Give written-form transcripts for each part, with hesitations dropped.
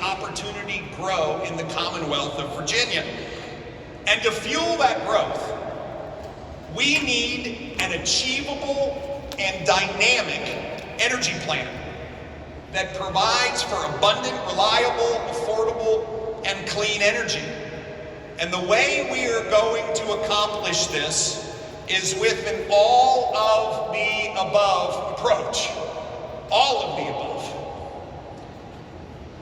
opportunity grow in the Commonwealth of Virginia. And to fuel that growth, we need an achievable and dynamic energy plan that provides for abundant, reliable, affordable, and clean energy. And the way we are going to accomplish this is with an all of the above approach. All of the above.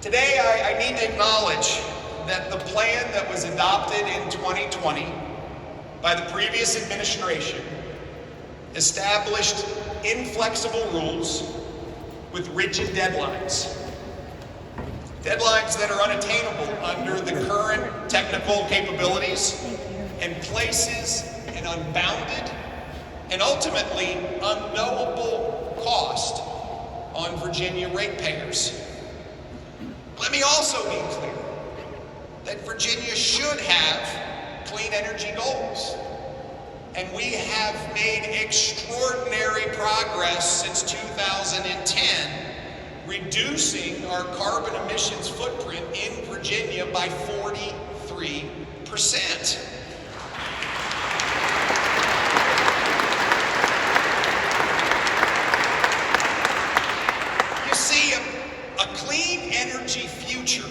Today, I need to acknowledge that the plan that was adopted in 2020 by the previous administration established inflexible rules with rigid deadlines. Deadlines that are unattainable under the current technical capabilities and places an unbounded and ultimately unknowable cost on Virginia ratepayers. Let me also be clear that Virginia should have clean energy goals. And we have made extraordinary progress since 2010, reducing our carbon emissions footprint in Virginia by 43%. You see, a clean energy future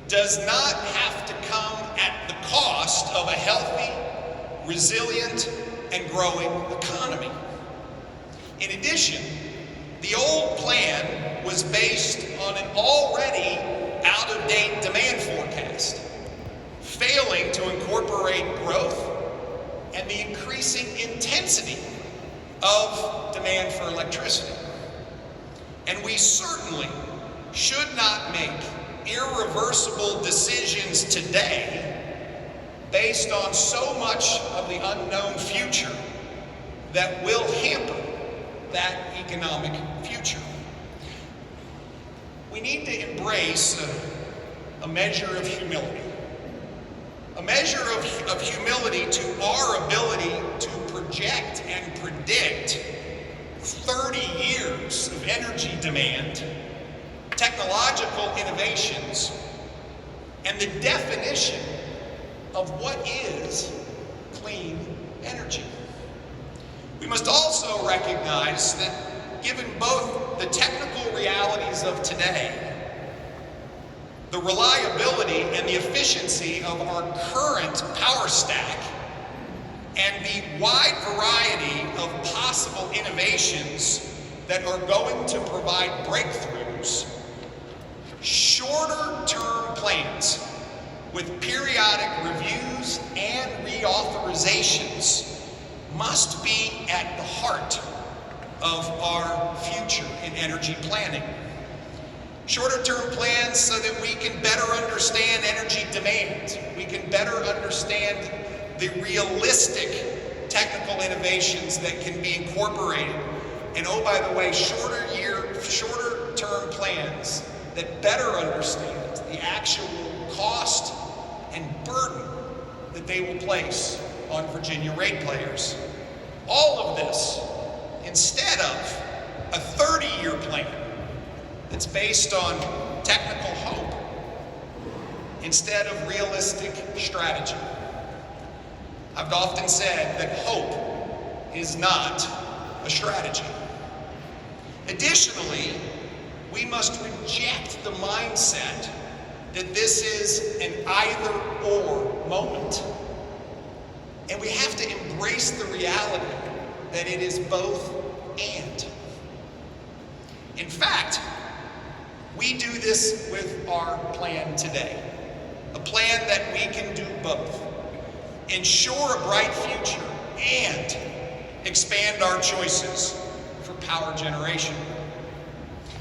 does not have to come at the cost of a healthy, resilient, and growing economy. In addition, the old plan was based on an already out-of-date demand forecast, failing to incorporate growth and the increasing intensity of demand for electricity. And we certainly should not make irreversible decisions today based on so much of the unknown future that will hamper that economic future. We need to embrace a measure of humility. A measure of humility to our ability to project and predict 30 years of energy demand, technological innovations, and the definition of what is clean energy. We must also recognize that given both the technical realities of today, the reliability and the efficiency of our current power stack, and the wide variety of possible innovations that are going to provide breakthroughs, shorter-term plans with periodic reviews and reauthorizations must be at the heart of our future in energy planning. Shorter-term plans so that we can better understand energy demand. We can better understand the realistic technical innovations that can be incorporated. And oh, by the way, shorter-term plans that better understand the actual cost and burden that they will place on Virginia ratepayers. All of this instead of a 30-year plan that's based on technical hope instead of realistic strategy. I've often said that hope is not a strategy. Additionally, we must reject the mindset that this is an either-or moment. And we have to embrace the reality that it is both and. In fact, we do this with our plan today. A plan that we can do both. Ensure a bright future and expand our choices for power generation.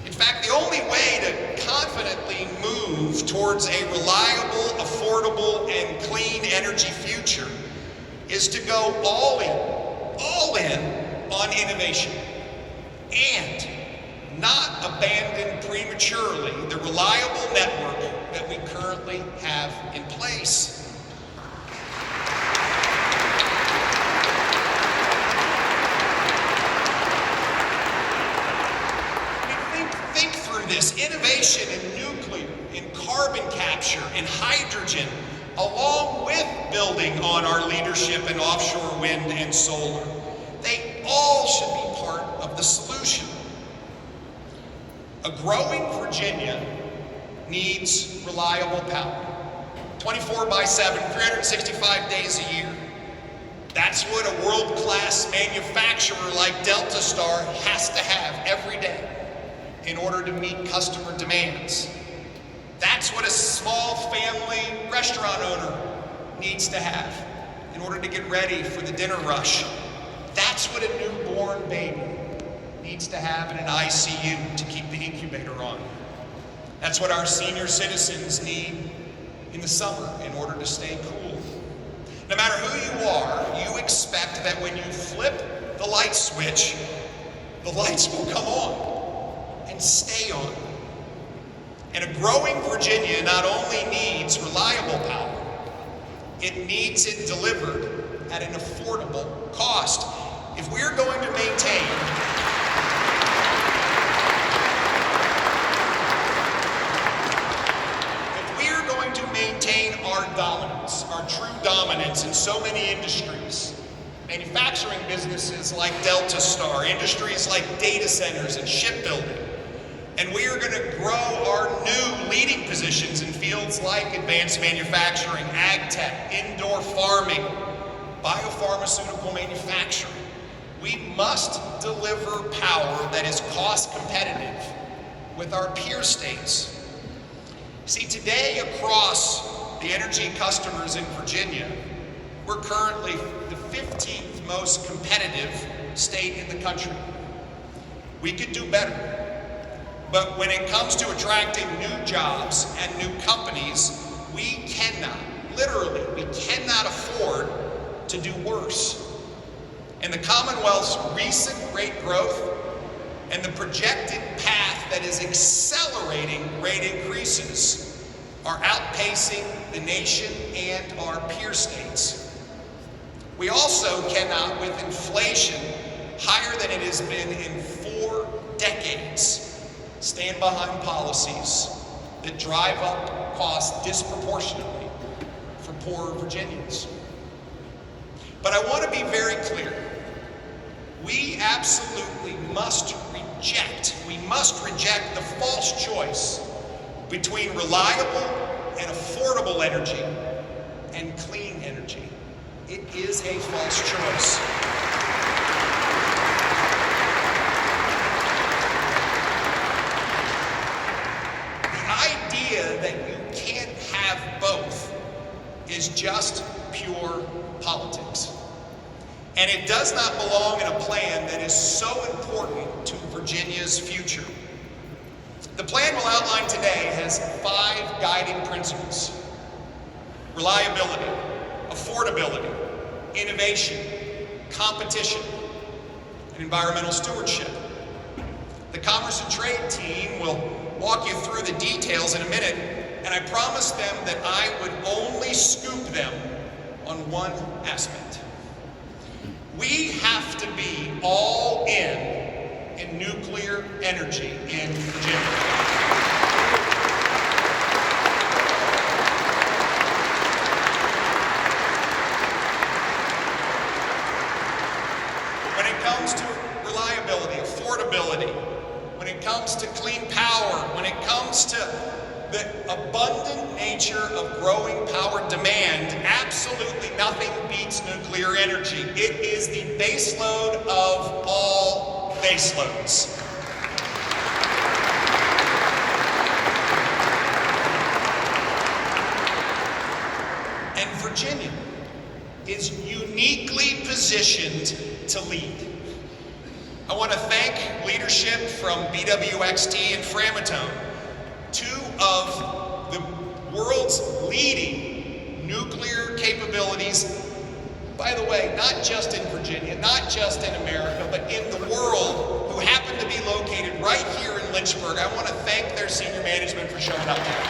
In fact, the only way to confidently move towards a reliable, affordable, and clean energy future is to go all in on innovation, and not abandon prematurely the reliable network that we currently have in place. Think through this. Innovation in nuclear, in carbon capture and hydrogen, along with building on our leadership in offshore wind and solar. They all should be part of the solution. A growing Virginia needs reliable power. 24/7, 365 days a year. That's what a world-class manufacturer like Delta Star has to have every day in order to meet customer demands. That's what a small family restaurant owner needs to have in order to get ready for the dinner rush. That's what a newborn baby needs to have in an ICU to keep the incubator on. That's what our senior citizens need in the summer in order to stay cool. No matter who you are, you expect that when you flip the light switch, the lights will come on and stay on. And a growing Virginia not only needs reliable power, it needs it delivered at an affordable cost. If we're going to maintain our dominance, our true dominance in so many industries, manufacturing businesses like Delta Star, industries like data centers and shipbuilding, and we are going to grow our new leading positions in fields like advanced manufacturing, ag tech, indoor farming, biopharmaceutical manufacturing. We must deliver power that is cost competitive with our peer states. See, today across the energy customers in Virginia, we're currently the 15th most competitive state in the country. We could do better. But when it comes to attracting new jobs and new companies, we cannot, literally, we cannot afford to do worse. And the Commonwealth's recent rate growth and the projected path that is accelerating rate increases are outpacing the nation and our peer states. We also cannot, with inflation higher than it has been in 4 decades, stand behind policies that drive up costs disproportionately for poorer Virginians. But I want to be very clear. We absolutely must reject the false choice between reliable and affordable energy and clean energy. It is a false choice. The idea that you can't have both is just pure politics. And it does not belong in a plan that is so important to Virginia's future. The plan we'll outline today has 5 guiding principles: reliability, affordability, innovation, competition, and environmental stewardship. The Commerce and Trade team will walk you through the details in a minute, and I promised them that I would only scoop them on one aspect. We have to be all in nuclear energy in Virginia. When it comes to reliability, affordability, when it comes to clean power, when it comes to the abundant nature of growing power demand, absolutely nothing beats nuclear energy. It is the baseload of all baseloads. And Virginia is uniquely positioned to lead. I want to thank leadership from BWXT and Framatome, 2 of the world's leading nuclear capabilities. By the way, not just in Virginia, not just in America, but in the world, who happen to be located right here in Lynchburg. I want to thank their senior management for showing up here.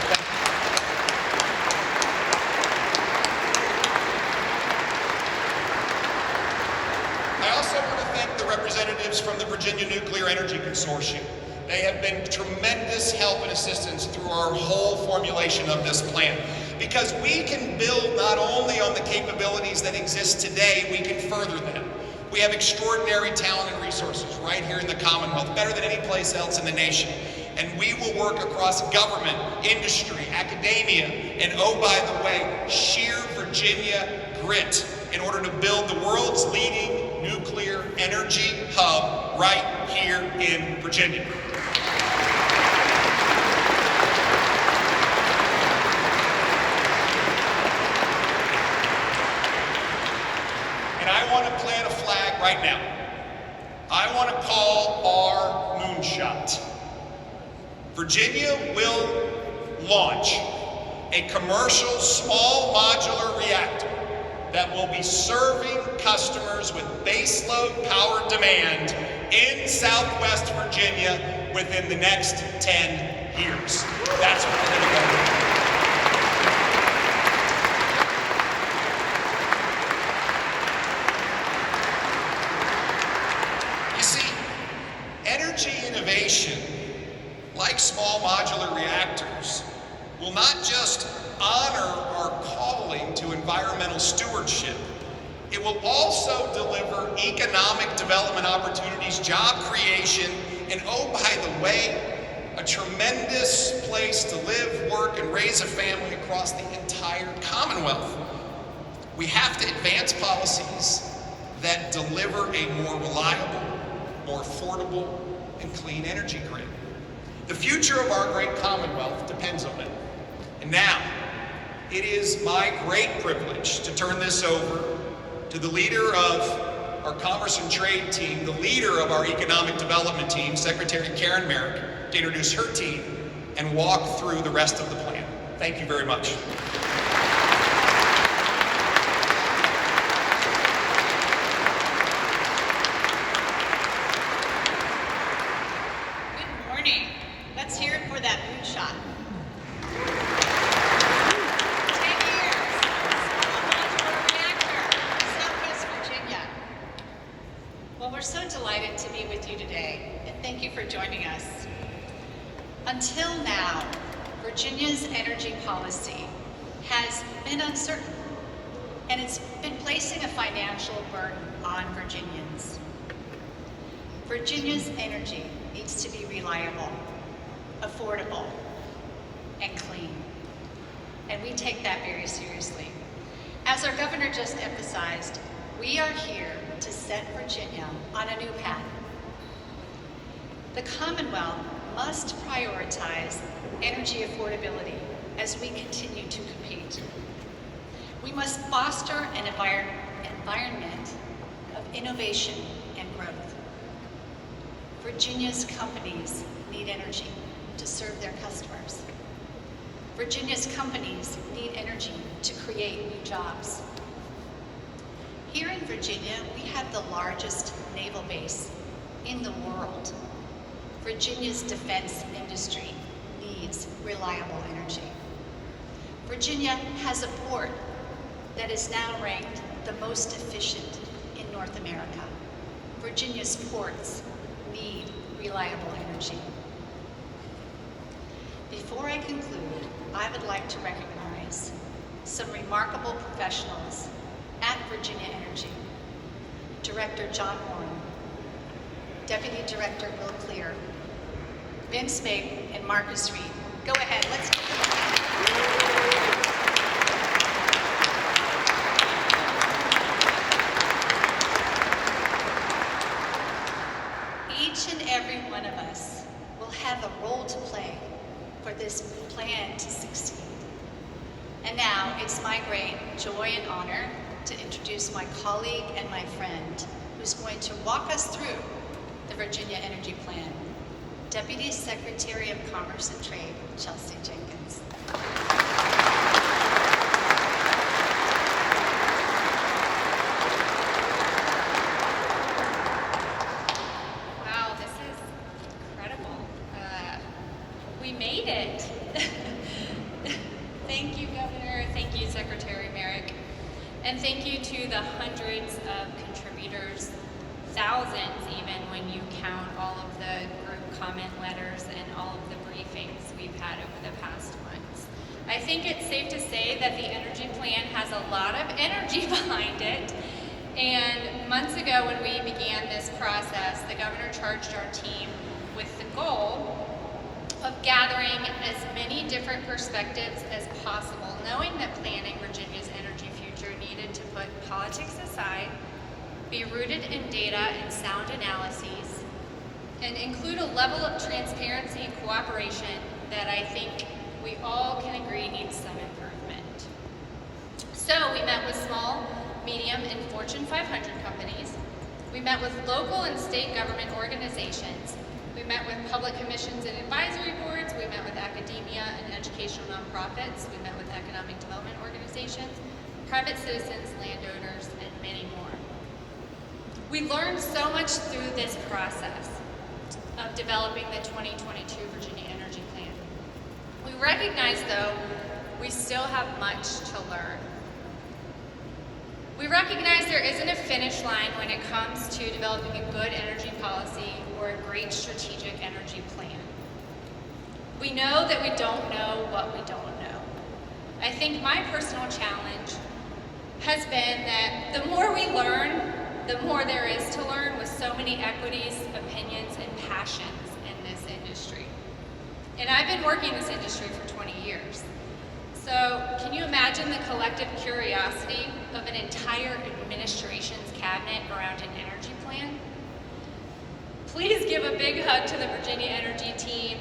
I also want to thank the representatives from the Virginia Nuclear Energy Consortium. They have been tremendous help and assistance through our whole formulation of this plan. Because we can build not only on the capabilities that exist today, we can further them. We have extraordinary talent and resources right here in the Commonwealth, better than any place else in the nation. And we will work across government, industry, academia, and oh, by the way, sheer Virginia grit in order to build the world's leading nuclear energy hub right here in Virginia. And I want to plant a flag right now. I want to call our moonshot. Virginia will launch a commercial small modular reactor that will be serving customers with baseload power demand in Southwest Virginia within the next 10 years. That's what we're going to go. You see, energy innovation, like small modular reactors, will not just honor our calling to environmental stewardship, it will also deliver economic development opportunities, job creation, and oh, by the way, a tremendous place to live, work, and raise a family across the entire Commonwealth. We have to advance policies that deliver a more reliable, more affordable, and clean energy grid. The future of our great Commonwealth depends on it. And now, it is my great privilege to turn this over to the leader of our Commerce and Trade team, the leader of our Economic Development team, Secretary Karen Merrick, to introduce her team and walk through the rest of the plan. Thank you very much. Good morning. Let's hear it for that moonshot. We're so delighted to be with you today, and thank you for joining us. Until now, Virginia's energy policy has been uncertain, and it's been placing a financial burden on Virginians. Virginia's energy needs to be reliable, affordable, and clean, and we take that very seriously. As our governor just emphasized, we are here to set Virginia on a new path. The Commonwealth must prioritize energy affordability as we continue to compete. We must foster an environment of innovation and growth. Virginia's companies need energy to serve their customers. Virginia's companies need energy to create new jobs. Here in Virginia, we have the largest naval base in the world. Virginia's defense industry needs reliable energy. Virginia has a port that is now ranked the most efficient in North America. Virginia's ports need reliable energy. Before I conclude, I would like to recognize some remarkable professionals at Virginia Energy. Director John Warren, Deputy Director Will Clear, Vince Meg, and Marcus Reed. Go ahead, let's give them a hand. Each and every one of us will have a role to play for this plan to succeed. And now it's my great joy and honor to introduce my colleague and my friend who's going to walk us through the Virginia Energy Plan, Deputy Secretary of Commerce and Trade, Chelsea Jenkins. Wow, this is incredible. We made it. Thank you, Governor. Thank you, Secretary Merrick. And thank you to the hundreds of contributors thousands even when you count all of the group comment letters and all of the briefings we've had over the past months. I think it's safe to say that the energy plan has a lot of energy behind it. And months ago when we began this process, the governor charged our team with the goal of gathering as many different perspectives as possible, knowing that planning Virginia's energy future needed to put politics aside, be rooted in data and sound analyses, and include a level of transparency and cooperation that I think we all can agree needs some improvement. So we met with small, medium, and Fortune 500 companies. We met with local and state government organizations. We met with public commissions and advisory boards. We met with academia and educational nonprofits. We met with economic development organizations, private citizens, landowners, and many more. We learned so much through this process of developing the 2022 Virginia Energy Plan. We recognize, though, we still have much to learn. We recognize there isn't a finish line when it comes to developing a good energy policy or a great strategic energy plan. We know that we don't know what we don't know. I think my personal challenge has been that the more we learn, the more there is to learn with so many equities, opinions, and passions in this industry. And I've been working in this industry for 20 years. So can you imagine the collective curiosity of an entire administration's cabinet around an energy plan? Please give a big hug to the Virginia Energy team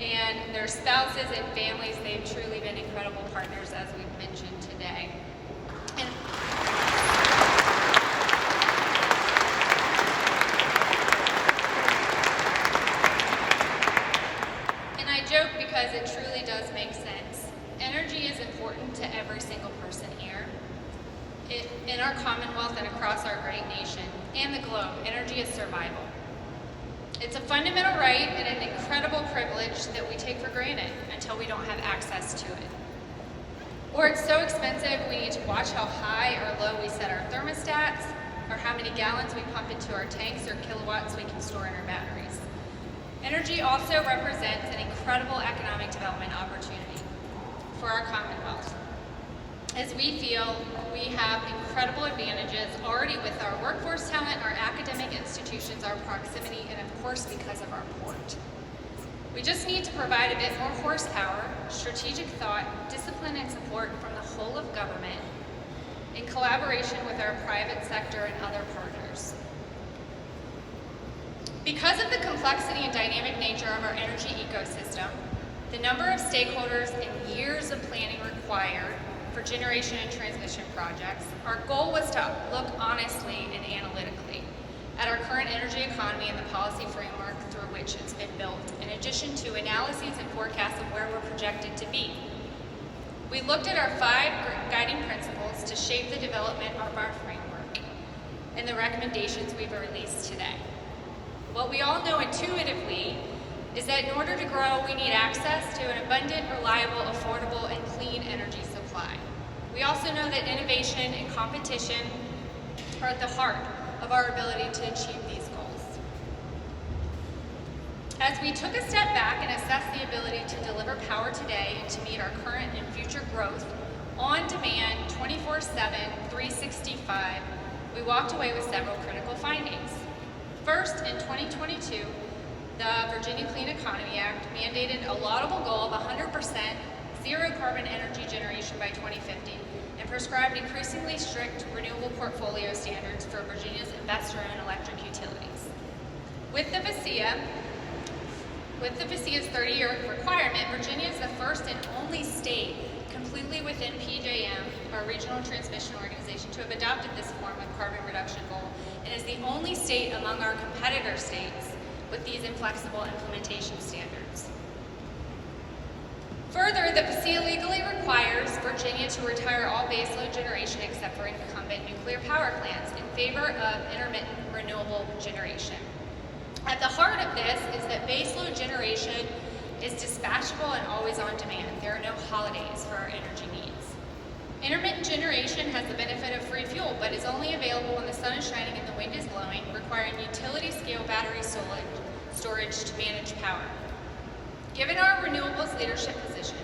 and their spouses and families. They've truly been incredible partners, as we've mentioned today. And I joke because it truly does make sense. Energy is important to every single person here. In our Commonwealth and across our great nation and the globe, energy is survival. It's a fundamental right and an incredible privilege that we take for granted until we don't have access to it. Or it's so expensive we need to watch how high or low we set our thermostats, or how many gallons we pump into our tanks, or kilowatts we can store in our batteries. Energy also represents an incredible economic development opportunity for our Commonwealth, as we feel we have incredible advantages already with our workforce talent, our academic institutions, our proximity, and of course because of our port. We just need to provide a bit more horsepower, strategic thought, discipline, and support from the whole of government in collaboration with our private sector and other partners. Because of the complexity and dynamic nature of our energy ecosystem, the number of stakeholders and years of planning required for generation and transmission projects, our goal was to look honestly and analytically at our current energy economy and the policy framework through which it's been built, in addition to analyses and forecasts of where we're projected to be. We looked at our 5 guiding principles to shape the development of our framework and the recommendations we've released today. What we all know intuitively is that in order to grow, we need access to an abundant, reliable, affordable, and clean energy supply. We also know that innovation and competition are at the heart of our ability to achieve these goals. As we took a step back and assessed the ability to deliver power today and to meet our current and future growth on demand, 24/7, 365, we walked away with several critical findings. First, in 2022, the Virginia Clean Economy Act mandated a laudable goal of 100% zero carbon energy generation by 2050 and prescribed increasingly strict renewable portfolio standards for Virginia's investor-owned electric utilities. With the VACIA's 30-year requirement, Virginia is the first and only state completely within PJM, our regional transmission organization, to have adopted this form of carbon reduction goal, and is the only state among our competitor states with these inflexible implementation standards. Further, the VACIA legally requires Virginia to retire all baseload generation except for incumbent nuclear power plants in favor of intermittent renewable generation. At the heart of this is that baseload generation is dispatchable and always on demand. There are no holidays for our energy needs. Intermittent generation has the benefit of free fuel, but is only available when the sun is shining and the wind is blowing, requiring utility-scale battery storage to manage power. Given our renewables leadership position,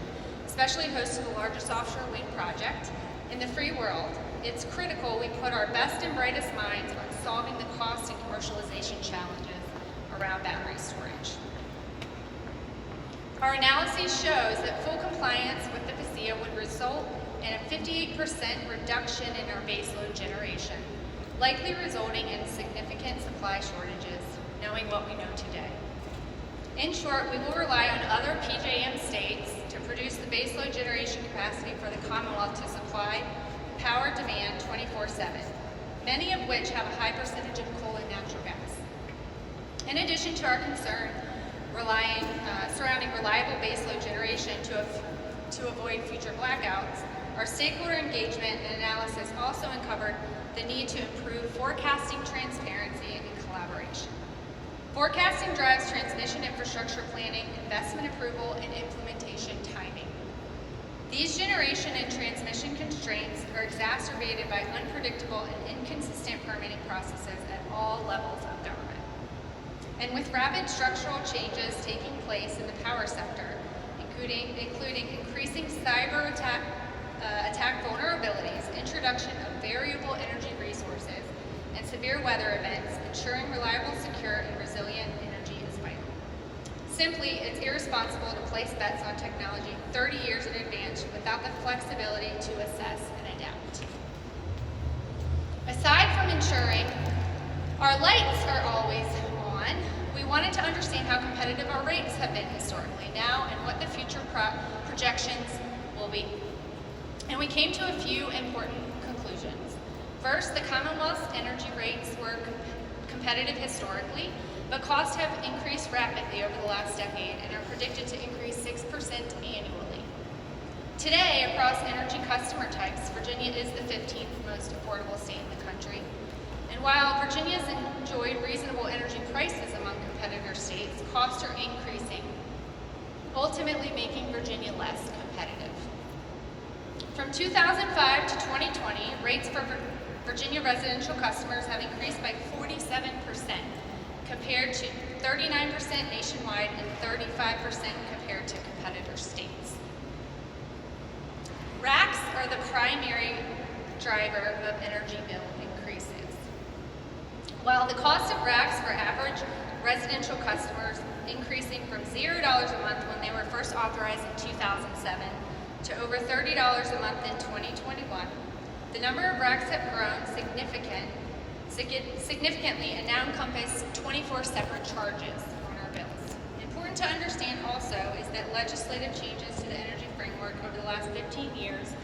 especially host of the largest offshore wind project in the free world, it's critical we put our best and brightest minds on solving the cost and commercialization challenges around battery storage. Our analysis shows that full compliance with the PASEA would result in a 58% reduction in our baseload generation, likely resulting in significant supply shortages, knowing what we know today. In short, we will rely on other PJM states to produce the baseload generation capacity for the Commonwealth to supply power demand 24/7, many of which have a high percentage of coal and natural gas. In addition to our concern surrounding reliable baseload generation to avoid future blackouts, our stakeholder engagement and analysis also uncovered the need to improve forecasting transparency and collaboration. Forecasting drives transmission infrastructure planning, investment approval, and implementation timing. These generation and transmission constraints are exacerbated by unpredictable and inconsistent permitting processes at all levels of government. And with rapid structural changes taking place in the power sector, including increasing cyber attack vulnerabilities, introduction of variable energy resources, and severe weather events, ensuring reliable, secure, and resilient energy is vital. Simply, it's irresponsible to place bets on technology 30 years in advance without the flexibility to assess and adapt. Aside from ensuring our lights are always on, we wanted to understand how competitive our rates have been historically now and what the future projections will be. And we came to a few important conclusions. First, the Commonwealth's energy rates were competitive historically, but costs have increased rapidly over the last decade and are predicted to increase 6% annually. Today, across energy customer types, Virginia is the 15th most affordable state in the country. And while Virginia's enjoyed reasonable energy prices among competitor states, costs are increasing, ultimately making Virginia less competitive. From 2005 to 2020, rates for Virginia residential customers have increased by 47%, compared to 39% nationwide and 35% compared to competitor states. RACs are the primary driver of energy bill increases. While the cost of RACs for average residential customers increasing from $0 a month when they were first authorized in 2007 to over $30 a month in 2021, the number of RACs have grown significantly and now encompass 24 separate charges on our bills. Important to understand also is that legislative changes to the energy framework over the last 15 years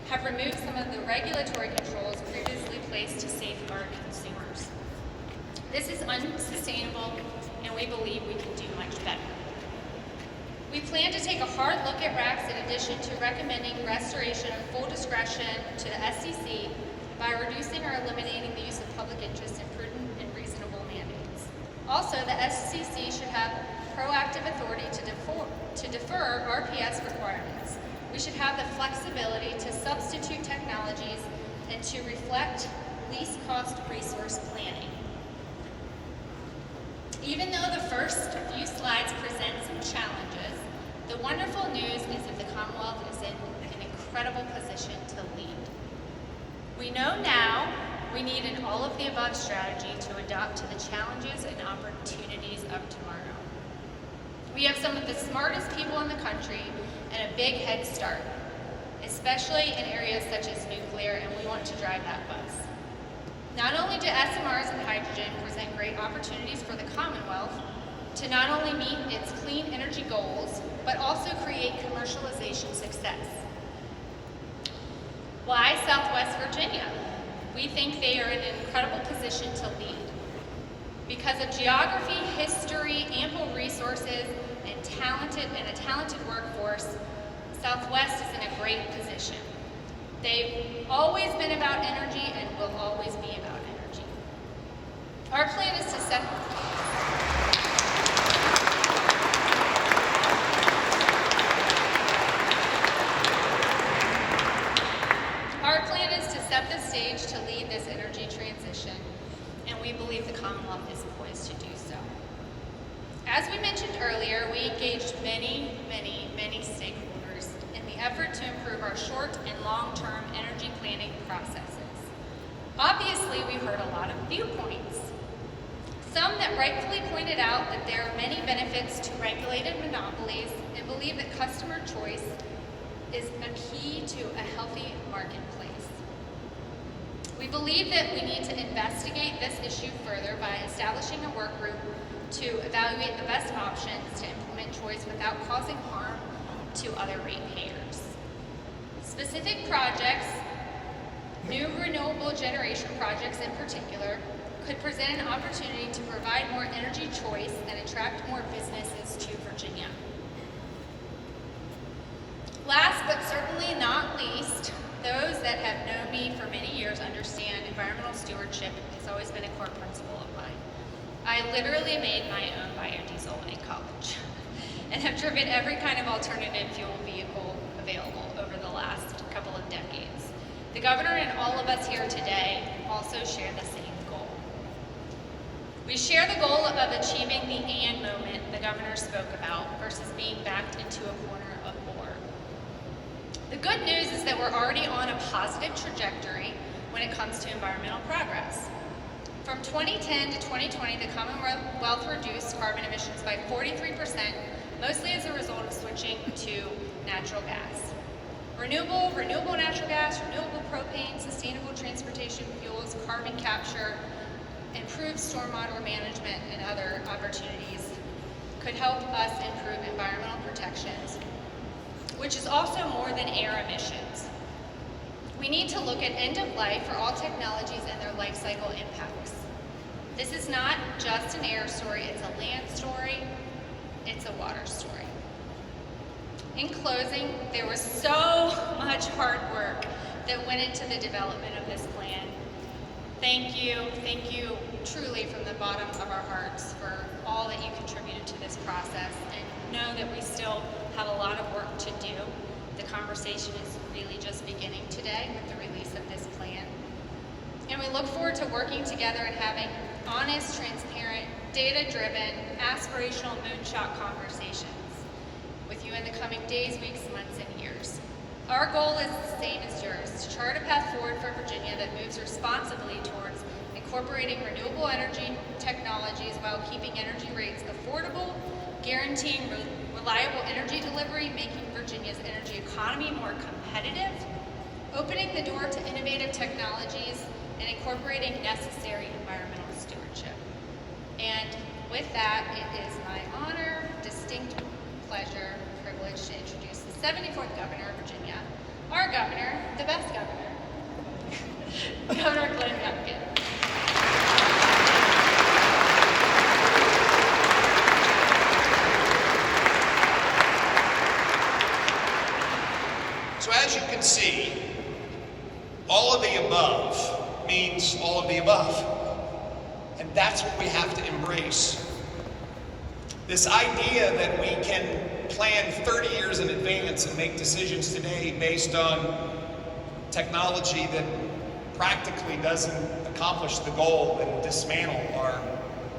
have removed some of the regulatory controls previously placed to safeguard consumers. This is unsustainable, and we believe we can do much better. We plan to take a hard look at RACs in addition to recommending restoration of full discretion to the SEC by reducing or eliminating the use of public interest in prudent and reasonable mandates. Also, the SEC should have proactive authority to defer RPS requirements. We should have the flexibility to substitute technologies and to reflect least cost resource planning. Even though the first few slides present some challenges, the wonderful news is that the Commonwealth is in an incredible position to lead. We know now we need an all-of-the-above strategy to adapt to the challenges and opportunities of tomorrow. We have some of the smartest people in the country and a big head start, especially in areas such as nuclear, and we want to drive that bus. Not only do SMRs and hydrogen present great opportunities for the Commonwealth to not only meet its clean energy goals, but also create commercialization success. Why Southwest Virginia? We think they are in an incredible position to lead. Because of geography, history, ample resources, and a talented workforce, Southwest is in a great position. They've always been about energy and will always be about energy. Our plan is to set Commonwealth is poised to do so. As we mentioned earlier, we engaged many stakeholders in the effort to improve our short and long-term energy planning processes. Obviously, we heard a lot of viewpoints. Some that rightfully pointed out that there are many benefits to regulated monopolies and believe that customer choice is a key to a healthy marketplace. We believe that we need to investigate this issue further by establishing a work group to evaluate the best options to implement choice without causing harm to other ratepayers. Specific projects, new renewable generation projects in particular, could present an opportunity to provide more energy choice and attract more businesses to Virginia. Last but certainly not least, those that have known me for many years understand environmental stewardship has always been a core principle of mine. I literally made my own biodiesel in college and have driven every kind of alternative fuel vehicle available over the last couple of decades. The governor and all of us here today also share the same goal. We share the goal of achieving the "and" moment the governor spoke about versus being backed into a corner of war. The good news is that we're already on a positive trajectory when it comes to environmental progress. From 2010 to 2020, the Commonwealth reduced carbon emissions by 43%, mostly as a result of switching to natural gas. Renewable natural gas, renewable propane, sustainable transportation fuels, carbon capture, improved stormwater management, and other opportunities could help us improve environmental protections, which is also more than air emissions. We need to look at end of life for all technologies and their life cycle impacts. This is not just an air story, it's a land story, it's a water story. In closing, there was so much hard work that went into the development of this plan. Thank you truly from the bottom of our hearts for all that you contributed to this process, and know that we still have a lot of work to do. The conversation is really just beginning today with the release of this plan. And we look forward to working together and having honest, transparent, data-driven, aspirational moonshot conversations with you in the coming days, weeks, months, and years. Our goal is the same as yours, to chart a path forward for Virginia that moves responsibly towards incorporating renewable energy technologies while keeping energy rates affordable, guaranteeing reliable energy delivery, making Virginia's energy economy more competitive, opening the door to innovative technologies, and incorporating necessary environmental stewardship. And with that, it is my honor, distinct pleasure, privilege to introduce the 74th Governor of Virginia, our governor, the best governor, Governor Glenn Youngkin. So as you can see, all of the above means all of the above. And that's what we have to embrace. This idea that we can plan 30 years in advance and make decisions today based on technology that practically doesn't accomplish the goal and dismantle our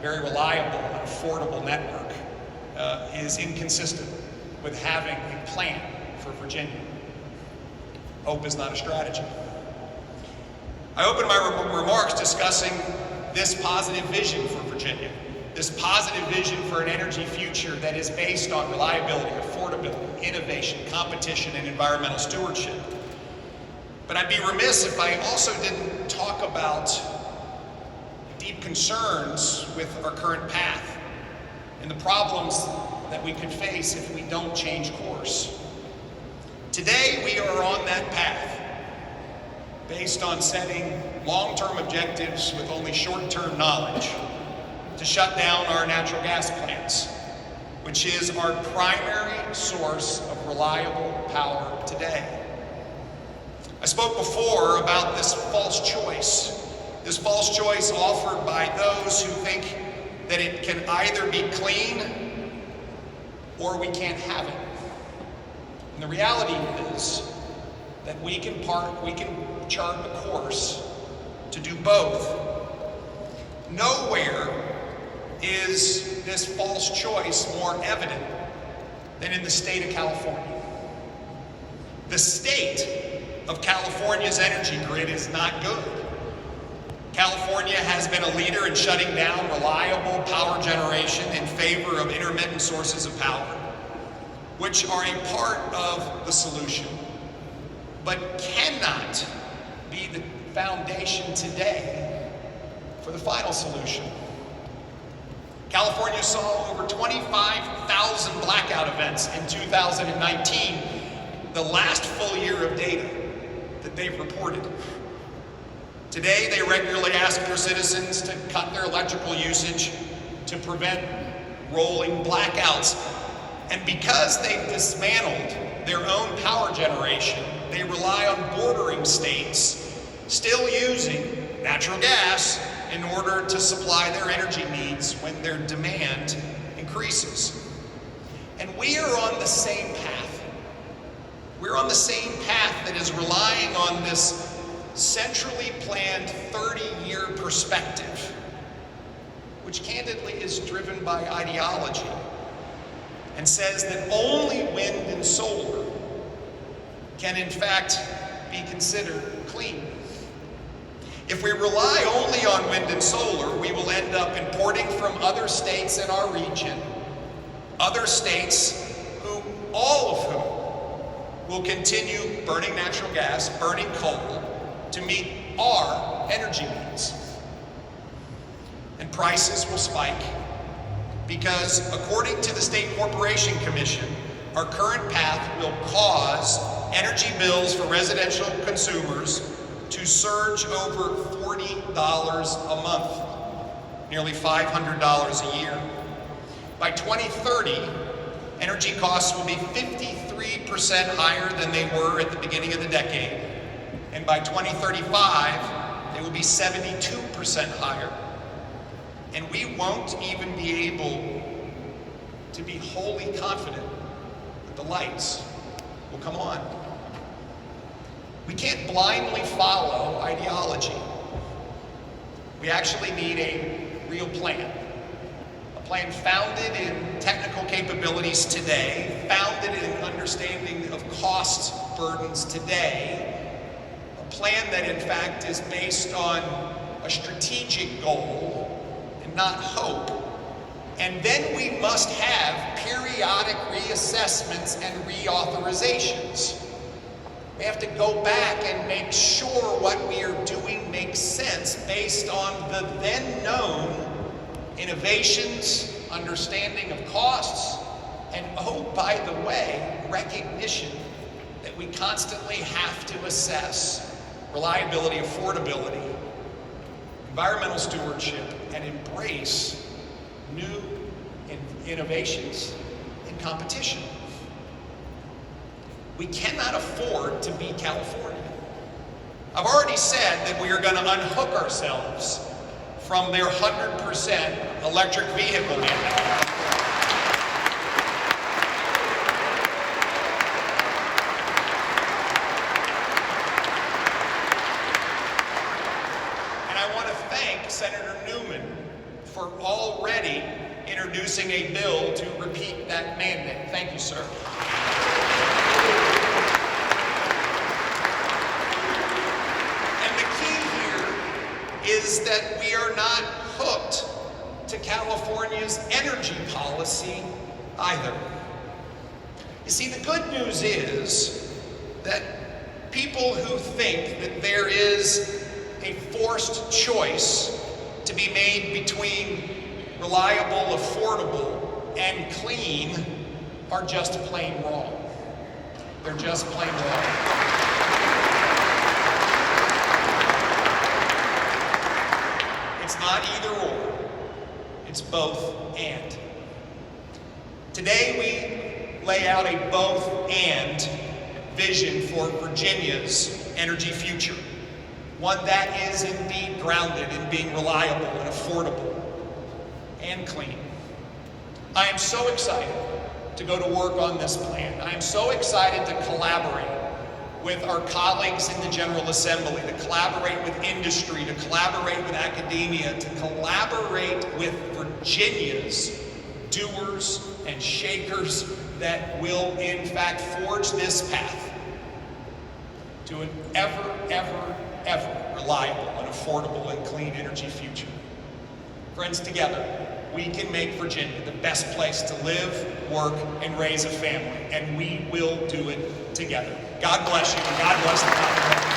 very reliable and affordable network is inconsistent with having a plan for Virginia. Hope is not a strategy. I opened my remarks discussing this positive vision for Virginia, this positive vision for an energy future that is based on reliability, affordability, innovation, competition, and environmental stewardship. But I'd be remiss if I also didn't talk about deep concerns with our current path and the problems that we could face if we don't change course. Today, we are on that path based on setting long-term objectives with only short-term knowledge to shut down our natural gas plants, which is our primary source of reliable power today. I spoke before about this false choice offered by those who think that it can either be clean or we can't have it. And the reality is that we can chart a course to do both Nowhere is this false choice more evident than in the state of California. The state of California's energy grid is not good. California has been a leader in shutting down reliable power generation in favor of intermittent sources of power, which are a part of the solution, but cannot be the foundation today for the final solution. California saw over 25,000 blackout events in 2019, the last full year of data that they've reported. Today, they regularly ask their citizens to cut their electrical usage to prevent rolling blackouts. And because they've dismantled their own power generation, they rely on bordering states still using natural gas in order to supply their energy needs when their demand increases. And we are on the same path. We're on the same path that is relying on this centrally planned 30-year perspective, which candidly is driven by ideology and says that only wind and solar can in fact be considered clean. If we rely only on wind and solar, we will end up importing from other states in our region, other states all of whom will continue burning natural gas, burning coal, to meet our energy needs. And prices will spike because, according to the State Corporation Commission, our current path will cause energy bills for residential consumers to surge over $40 a month, nearly $500 a year. By 2030, energy costs will be 53% higher than they were at the beginning of the decade. And by 2035, they will be 72% higher. And we won't even be able to be wholly confident that the lights will come on. We can't blindly follow ideology. We actually need a real plan. A plan founded in technical capabilities today, founded in understanding of cost burdens today, a plan that in fact is based on a strategic goal and not hope. And then we must have periodic reassessments and reauthorizations. We have to go back and make sure what we are doing makes sense based on the then known innovations, understanding of costs, and oh, by the way, recognition that we constantly have to assess reliability, affordability, environmental stewardship, and embrace new innovations in competition. We cannot afford to be California. I've already said that we are going to unhook ourselves from their 100% electric vehicle mandate. And I want to thank Senator Newman for already introducing a bill to repeat that mandate. Thank you, sir. Is that we are not hooked to California's energy policy either. You see, the good news is that people who think that there is a forced choice to be made between reliable, affordable, and clean are just plain wrong. They're just plain wrong. It's not either or, it's both and. Today we lay out a both and vision for Virginia's energy future. One that is indeed grounded in being reliable and affordable and clean. I am so excited to go to work on this plan. I am so excited to collaborate with our colleagues in the General Assembly, to collaborate with industry, to collaborate with academia, to collaborate with Virginia's doers and shakers that will, in fact, forge this path to an ever, ever, ever reliable and affordable and clean energy future. Friends, together, we can make Virginia the best place to live, work, and raise a family, and we will do it together. God bless you, and God bless the Commonwealth.